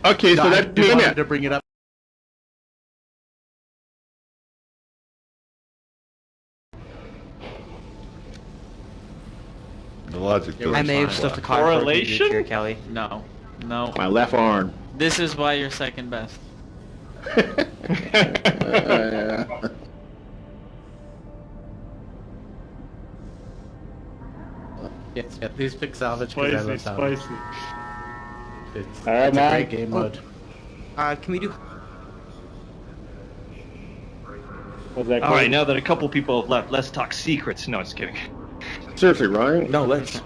Okay, so that's I wanted it. to bring it up. The logic doesn't I may have fly. stuffed a card for you here, Kelly. No. No. My left arm. This is why you're second best. Yes, yeah, please pick salvage. Spicy, spicy. It's Alright, a man. great game mode. Can we do... What's that? All right, now that a couple people have left, let's talk secrets. No, just kidding. Seriously, Ryan? No, let's...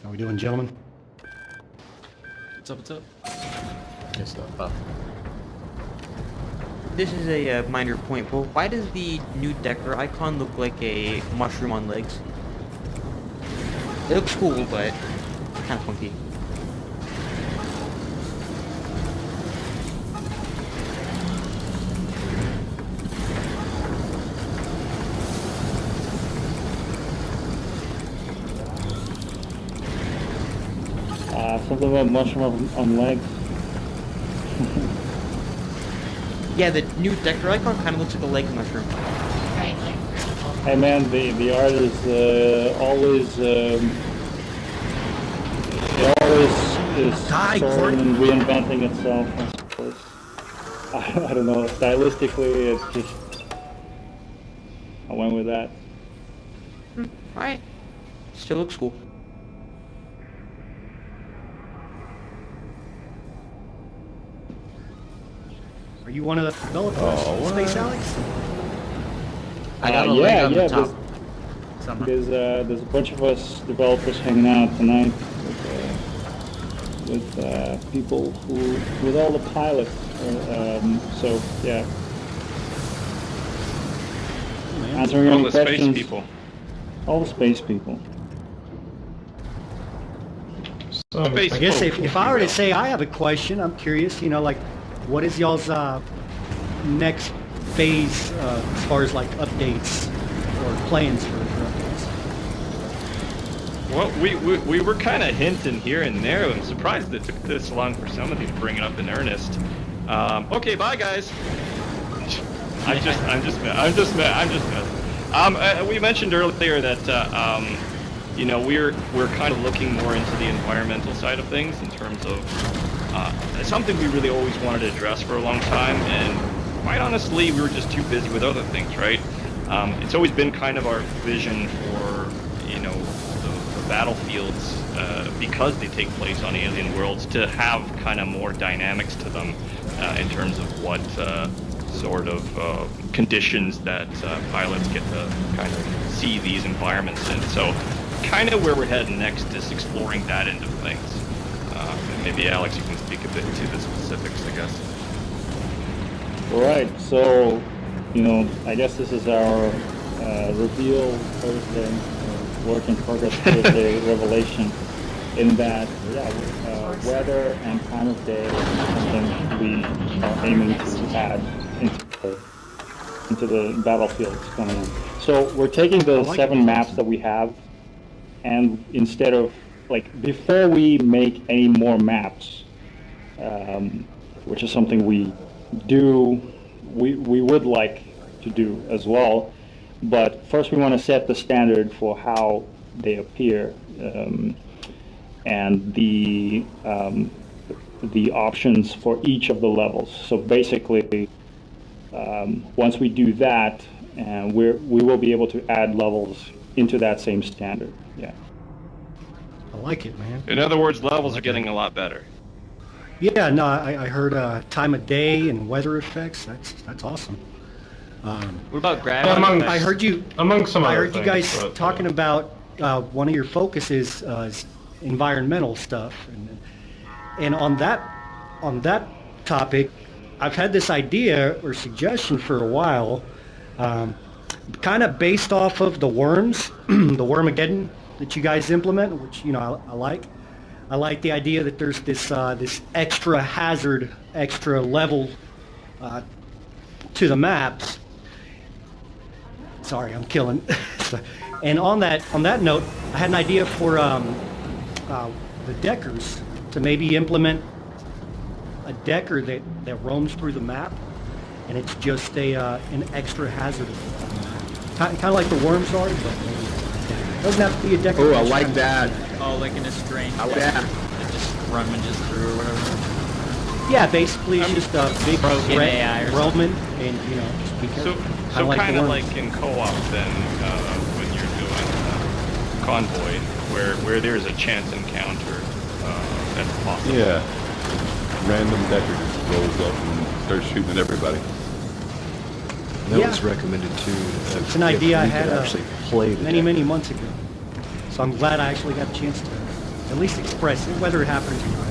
How we doing, gentlemen? What's up, what's up? Good stuff. Up. This is a minor point, but why does the new Decker icon look like a mushroom on legs? It looks cool, but kind of funky. Something about mushroom on legs. Yeah, the new Decker icon kind of looks like a leg mushroom. Hey man, the art is always it always is sort of reinventing itself. I suppose. I don't know. Stylistically, it's just I went with that. Alright. Still looks cool. Are you one of the developers? Space Alex? I got a yeah, leg on yeah. the top. Somehow. There's a bunch of us developers hanging out tonight with people with all the pilots. So yeah. Answering All any the space questions. people. All the space people. So, I guess if I were to say I have a question, I'm curious, you know, like, what is y'all's next phase as far as like updates or plans for updates? Well, we were kind of hinting here and there. I'm surprised it took this long for somebody to bring it up in earnest. Okay, bye guys. I'm just messing. We mentioned earlier that you know we're kind of looking more into the environmental side of things in terms of something we really always wanted to address for a long time, and quite honestly, we were just too busy with other things, right? It's always been kind of our vision for, you know, the battlefields, because they take place on alien worlds, to have kind of more dynamics to them in terms of what sort of conditions that pilots get to kind of see these environments in. So kind of where we're heading next is exploring that end of things. And maybe Alex, you can speak a bit to the specifics, I guess. All right. So, you know, I guess this is our reveal Thursday, work in progress Thursday revelation. In that, yeah, weather and time of day is something we are aiming to add into the battlefields coming in. So we're taking the 7 maps that we have, and instead of, like, before we make any more maps, which is something we would like to do as well, but first we want to set the standard for how they appear, and the options for each of the levels. So basically, once we do that, we will be able to add levels into that same standard. Yeah. I like it, man. In other words, levels are getting a lot better. Yeah, no, I heard time of day and weather effects. That's awesome. What about gravity? I heard you. Among some I other heard you things, guys but, talking about one of your focuses is environmental stuff, and on that topic, I've had this idea or suggestion for a while, kind of based off of the worms, the Wormageddon that you guys implement, which, you know, I like. I like the idea that there's this extra hazard, extra level to the maps. Sorry, I'm killing. And on that note, I had an idea for the deckers to maybe implement a decker that roams through the map, and it's just an extra hazard. Kind of like the worms are, but it doesn't have to be a decker. Oh, I like that. Oh, like in a strange. I like that. It just rummages through or whatever. Yeah, basically it's just a big broken threat AI or roaming, and just be careful. So like kind the of worms. like in co-op then, when you're doing convoy, where there's a chance encounter that's possible. Yeah. Random decker just rolls up and starts shooting at everybody. That Yeah. was recommended too. It's an idea I we could had actually play the many, deck. many months ago. So I'm glad I actually got a chance to at least express it, whether it happens or not.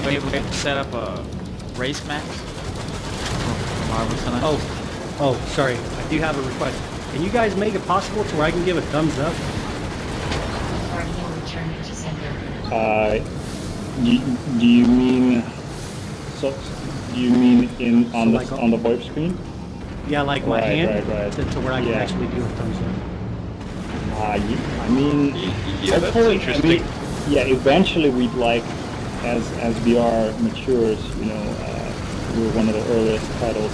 We have to set up a race match. Oh, sorry. I do have a request. Can you guys make it possible to where I can give a thumbs up? Do you mean so? Do you mean on like the VoIP screen? Yeah, like my Right, hand, right. To where I can Yeah. actually do a thumbs up. I mean, Yeah, that's hopefully, interesting. yeah, eventually we'd like, as VR matures, we're one of the earliest titles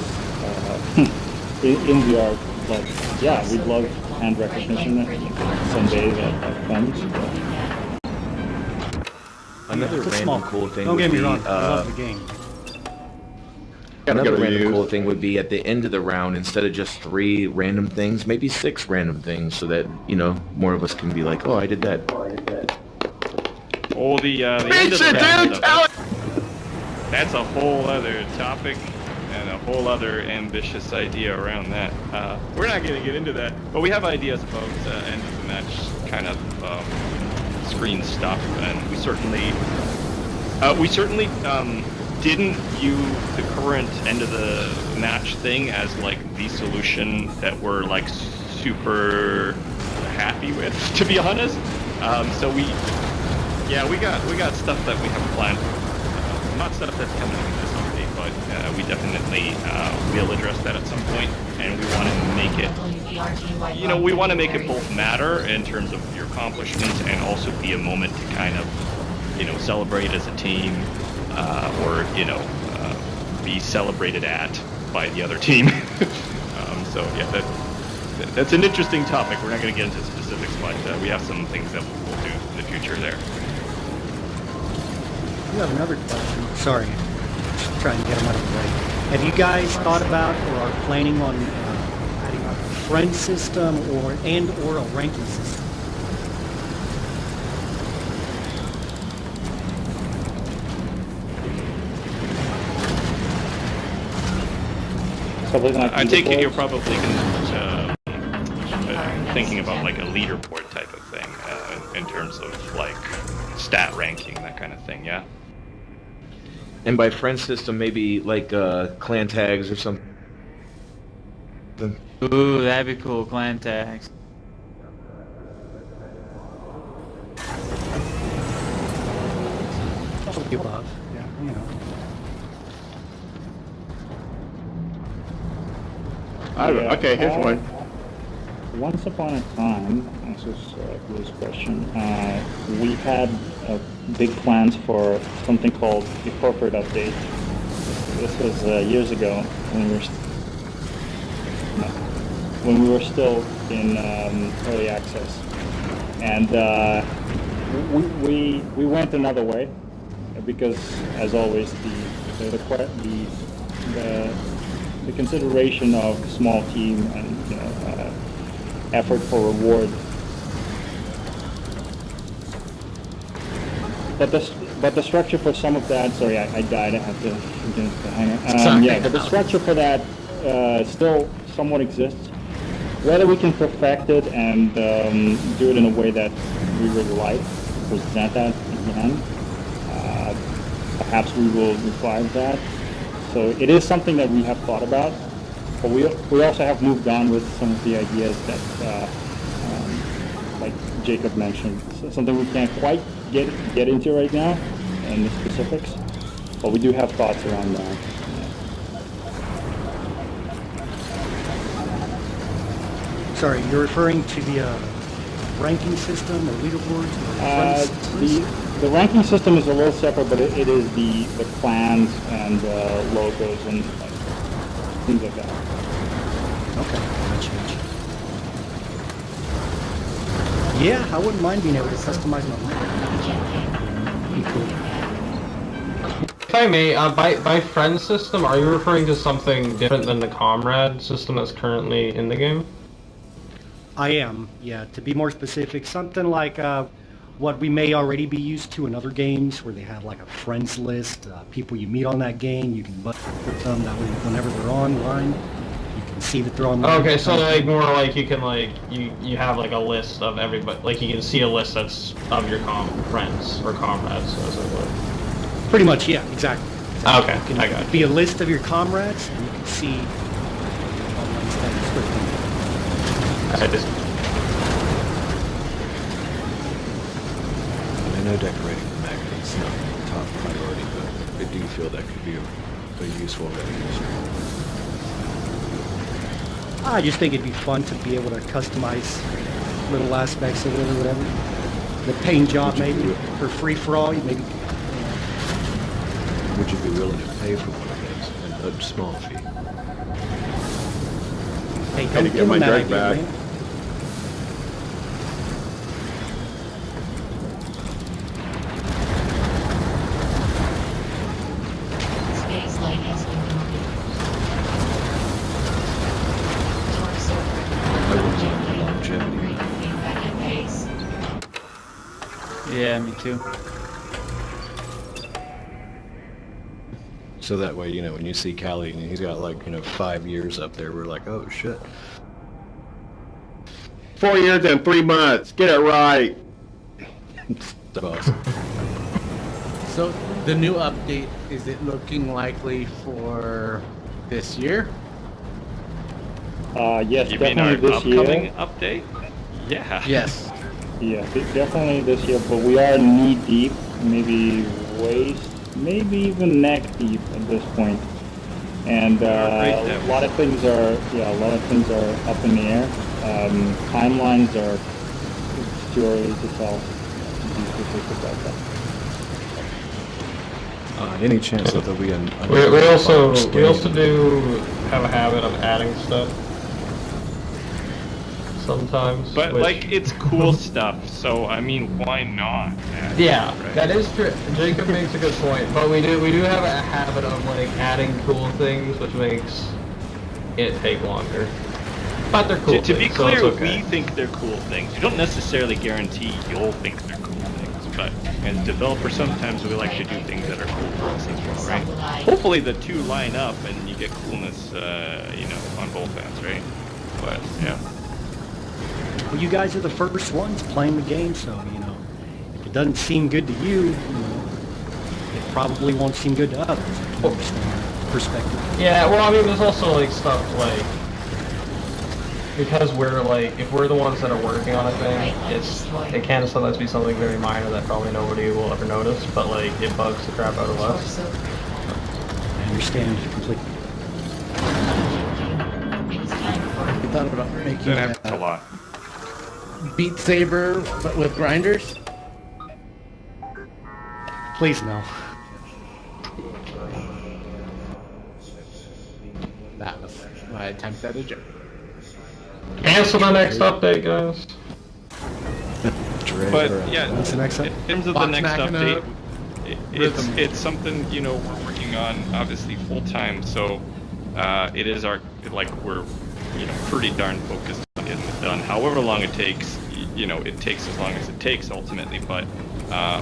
in VR. But yeah, we'd love hand recognition someday that comes. Another It's a random small. cool thing Don't would get me be, wrong. I love the game. another Gotta random use. cool thing would be at the end of the round, instead of just 3 random things, maybe 6 random things, so that more of us can be like, oh, I did that. Oh, the end of Bitch the it, round dude! stuff. Tell it! That's a whole other topic and a whole other ambitious idea around that. We're not going to get into that, but we have ideas about end of the match kind of screen stuff, and we certainly didn't view the current end of the match thing as like the solution that we're like super happy with, to be honest. So we got stuff that we have planned. Not stuff that's coming in this update, but we definitely will address that at some point, and we want to make it. We want to make it both matter in terms of your accomplishments and also be a moment to kind of, celebrate as a team, or be celebrated at by the other team. So yeah, that's an interesting topic. We're not going to get into specifics, but we have some things that we'll do in the future there. You have another question. Sorry, just trying to get them out of the way. Have you guys thought about or are planning on adding a friend system or a ranking system? Something like I take it you're leaderboards? probably thinking about like a leaderboard type of thing, in terms of like stat ranking, that kind of thing, yeah? And by friend system, maybe like clan tags or something. Ooh, that'd be cool. Clan tags. The above. Yeah, Okay, here's one. Once upon a time, this is Blue's question, we had big plans for something called the corporate update. This was years ago when we were still in early access, and we went another way because, as always, the consideration of small team and effort for reward. But the structure for some of that, sorry, I died. I have to hang on. Yeah, but the structure for that still somewhat exists. Whether we can perfect it and do it in a way that we really like, present that again, perhaps we will revive that. So it is something that we have thought about. but we also have moved on with some of the ideas that, like Jacob mentioned, something we can't quite get into right now, and the specifics, but we do have thoughts around that. Sorry, you're referring to the ranking system or leaderboards or friends list? The ranking system is a little separate, but it is the clans and logos and things like that. Okay, gotcha. Yeah, I wouldn't mind being able to customize my map. Be cool. If I may, by friend system, are you referring to something different than the comrade system that's currently in the game? I am, yeah. To be more specific, something like what we may already be used to in other games, where they have like a friends list, people you meet on that game, you can put them that way whenever they're online, you can see that they're online. Okay, so like more like you can like you have like a list of everybody, like you can see a list that's of your friends or comrades, as it were. Pretty much, yeah, exactly. Okay, It can I got be a list of your comrades, and you can see online status with them. I just I know decorating the map is not the top priority, but I do feel that could be a useful revenue. I just think it'd be fun to be able to customize little aspects of it or whatever. The paint job maybe, for free for all, maybe. Would you be willing to pay for one of those? A small fee? Hey, Had don't to give get my them that drag idea, back. man. Space light has been I wouldn't want the longevity. Yeah, me too. So that way, you know, when you see Callie and he's got like, 5 years up there, we're like, oh shit. 4 years and 3 months. Get it right. That's awesome. So the new update, is it looking likely for this year? Yes, You mean our definitely this upcoming year. update? Yeah. Yes. Yeah, definitely this year, but we are knee deep, maybe waist, maybe even neck deep at this point. And a lot of things are, up in the air. Timelines are, it's too early to tell. Be specific about that. Any chance that there'll be an... we also do have a habit of adding stuff sometimes. But which- like it's cool stuff, so I mean, why not? Yeah, right? that is true. Jacob makes a good point, but we do have a habit of like adding cool things, which makes it take longer. But they're cool. To be things, so clear, it's okay. we think they're cool things. You don't necessarily guarantee you'll think they're cool things, but as developers, sometimes we like to do things that are cool for us as well, right? Hopefully the two line up and you get coolness, on both ends, right? But yeah. Well, you guys are the first ones playing the game, so, if it doesn't seem good to you, it probably won't seem good to others. From your perspective. Yeah, well, I mean, there's also like stuff like because we're like if we're the ones that are working on a thing, it can sometimes be something very minor that probably nobody will ever notice, but like it bugs the crap out of us. I understand completely. You thought about making That happens a lot. Beat Saber, but with grinders? Please no. That was my attempt at a joke. Cancel the next update, guys. But yeah, What's the next in update? terms of the Vox next Machinae update, it's something we're working on obviously full time. So it is we're pretty darn focused on getting it done. However long it takes, it takes as long as it takes ultimately. But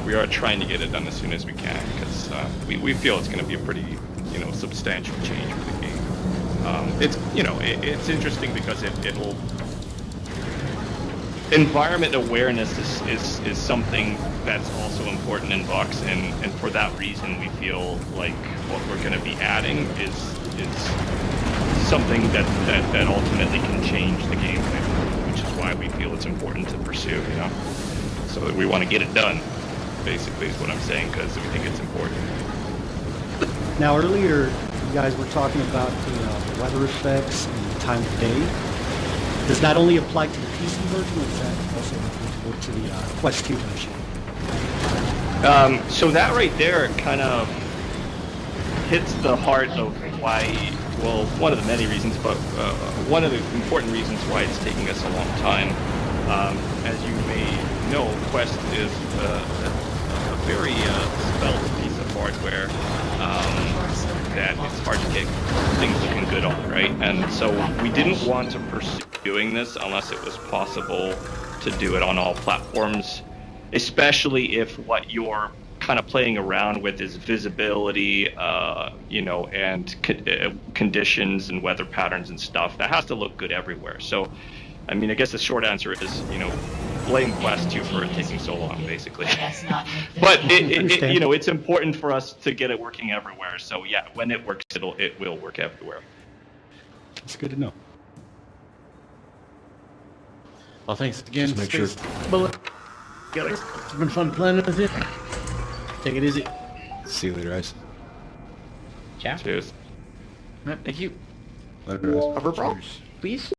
we are trying to get it done as soon as we can because we feel it's going to be a pretty substantial change for the game. It's interesting because it'll environment awareness is something that's also important in Vox, and for that reason we feel like what we're going to be adding is something that ultimately can change the gameplay, which is why we feel it's important to pursue, you know. So that we want to get it done, basically, is what I'm saying, because we think it's important. Now, earlier, you guys were talking about the weather effects and the time of day. Does that only apply to the PC version, or is that also applicable to the Quest 2 version? So that right there kind of hits the heart of why, well, one of the many reasons, but one of the important reasons why it's taking us a long time. As you may know, Quest is a very svelte piece of hardware that it's hard to get things looking good on, right? And so we didn't want to pursue doing this unless it was possible to do it on all platforms, especially if what you're kind of playing around with is visibility, you know, and conditions and weather patterns and stuff. That has to look good everywhere. So, I mean, I guess the short answer is, you know, blame Quest 2 for it taking so long, basically. But you know, it's important for us to get it working everywhere. So yeah, when it works, it will work everywhere. That's good to know. Well, thanks again. Just make sure. Bullet. It's been fun playing with you. Take it easy. See you later, guys. Ciao. Cheers. Thank you. Later, guys. Hover bro, please.